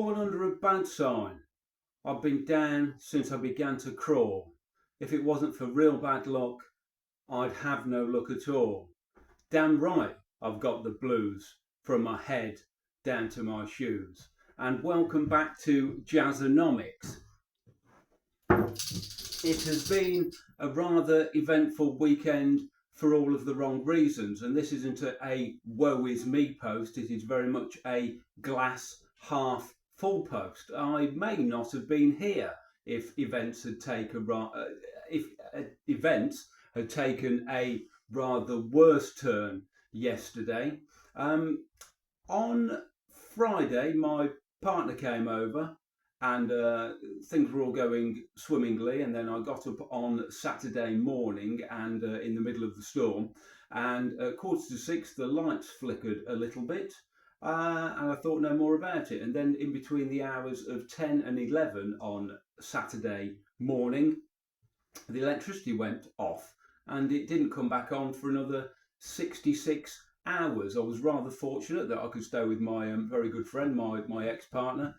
Born under a bad sign. I've been down since I began to crawl. If it wasn't for real bad luck, I'd have no luck at all. Damn right, I've got the blues from my head down to my shoes. And welcome back to Jazzonomics. It has been a rather eventful weekend for all of the wrong reasons, and this isn't a woe is me post. It is very much a glass half full post. I may not have been here if events had taken a rather worse turn yesterday. On Friday, my partner came over and things were all going swimmingly, and then I got up on Saturday morning and in the middle of the storm, and at 5:45 the lights flickered a little bit, and I thought no more about it. And then in between the hours of 10 and 11 on Saturday morning, the electricity went off and it didn't come back on for another 66 hours. I was rather fortunate that I could stay with my very good friend, my ex-partner,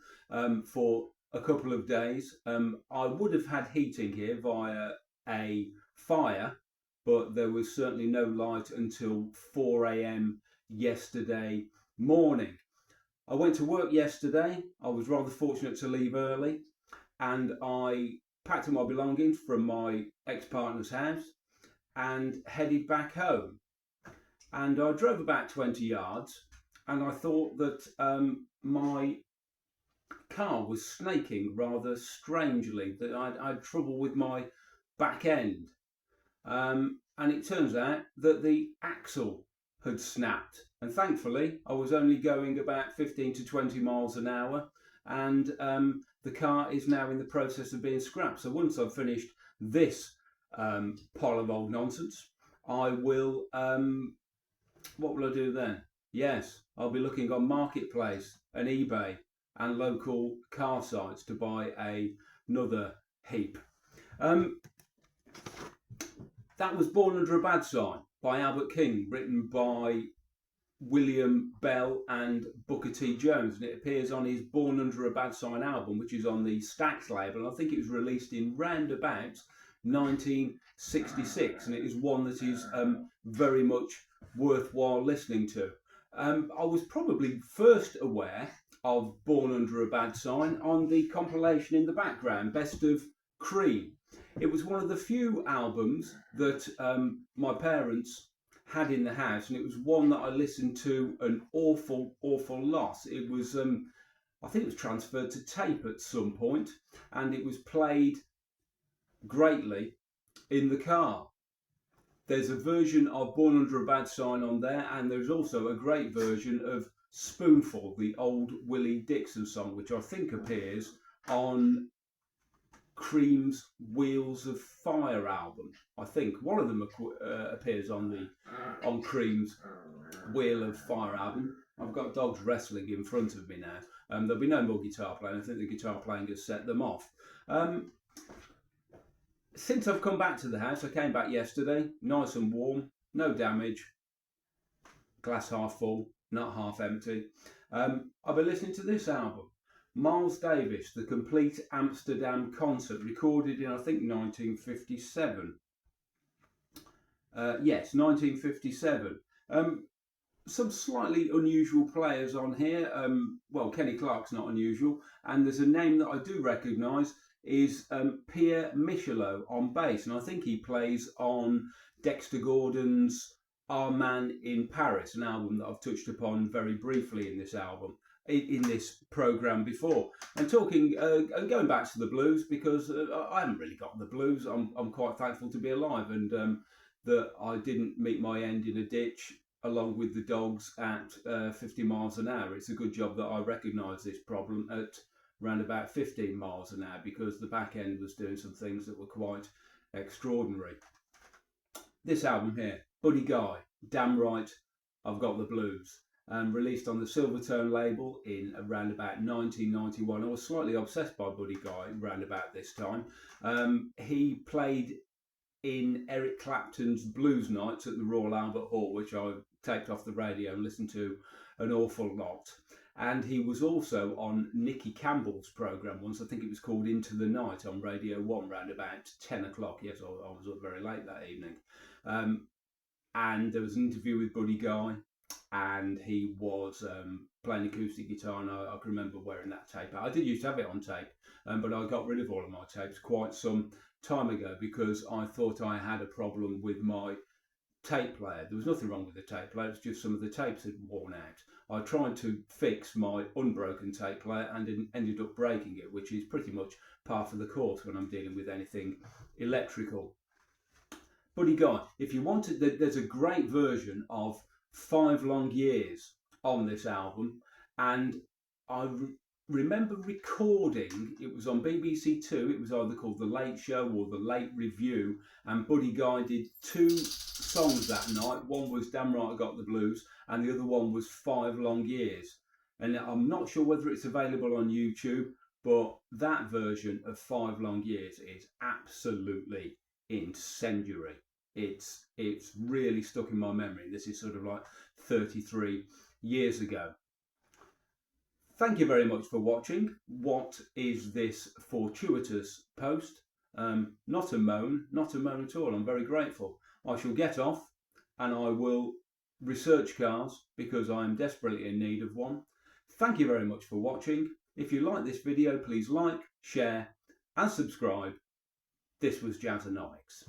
for a couple of days. I would have had heating here via a fire, but there was certainly no light until 4 a.m. yesterday morning. I went to work yesterday. I was rather fortunate to leave early, and I packed up my belongings from my ex-partner's house and headed back home. And I drove about 20 yards, and I thought that my car was snaking rather strangely, that I had trouble with my back end. And it turns out that the axle had snapped. And thankfully, I was only going about 15 to 20 miles an hour, and the car is now in the process of being scrapped. So once I've finished this pile of old nonsense, I will... what will I do then? Yes, I'll be looking on Marketplace and eBay and local car sites to buy another heap. That was Born Under a Bad Sign by Albert King, written by William Bell and Booker T. Jones, and it appears on his Born Under a Bad Sign album, which is on the Stax label. I think it was released in round about 1966, and it is one that is very much worthwhile listening to. I was probably first aware of Born Under a Bad Sign on the compilation in the background, Best of Cream. It was one of the few albums that my parents had in the house, and it was one that I listened to an awful lot. It was, I think it was transferred to tape at some point, and it was played greatly in the car. There's a version of Born Under a Bad Sign on there, and there's also a great version of Spoonful, the old Willie Dixon song, which I think appears on Cream's Wheels of Fire album. I think one of them appears on Cream's Wheel of Fire album. I've got dogs wrestling in front of me now. There'll be no more guitar playing. I think the guitar playing has set them off. Since I've come back to the house, I came back yesterday, nice and warm, no damage, glass half full, not half empty. I've been listening to this album, Miles Davis, The Complete Amsterdam Concert, recorded in, I think, 1957. Yes, 1957. Some slightly unusual players on here. Well, Kenny Clark's not unusual, and there's a name that I do recognise, is Pierre Michelot on bass, and I think he plays on Dexter Gordon's Our Man in Paris, an album that I've touched upon very briefly in this programme before. And going back to the blues, because I haven't really got the blues. I'm quite thankful to be alive, and that I didn't meet my end in a ditch along with the dogs at 50 miles an hour. It's a good job that I recognise this problem at around about 15 miles an hour, because the back end was doing some things that were quite extraordinary. This album here, Buddy Guy, Damn Right, I've Got the Blues, released on the Silvertone label in around about 1991. I was slightly obsessed by Buddy Guy around about this time. He played in Eric Clapton's Blues Nights at the Royal Albert Hall, which I taped off the radio and listened to an awful lot. And he was also on Nicky Campbell's programme once. I think it was called Into the Night on Radio 1 round about 10 o'clock. Yes, I was up very late that evening. And there was an interview with Buddy Guy, and he was playing acoustic guitar, and I can remember wearing that tape. I did used to have it on tape, but I got rid of all of my tapes quite some time ago because I thought I had a problem with my tape player. There was nothing wrong with the tape player, it was just some of the tapes had worn out. I tried to fix my unbroken tape player and ended up breaking it, which is pretty much par for the course when I'm dealing with anything electrical. Buddy Guy, if you wanted, there's a great version of 5 Long Years on this album, and I remember recording, it was on BBC Two, it was either called The Late Show or The Late Review, and Buddy Guy did 2 songs that night. One was Damn Right I Got the Blues, and the other one was 5 Long Years. And I'm not sure whether it's available on YouTube, but that version of 5 Long Years is absolutely incendiary. It's really stuck in my memory. This is sort of like 33 years ago. Thank you very much for watching. What is this fortuitous post? Not a moan at all. I'm very grateful. I shall get off and I will research cars because I am desperately in need of one. Thank you very much for watching. If you like this video, please like, share and subscribe. This was Jazzonomics.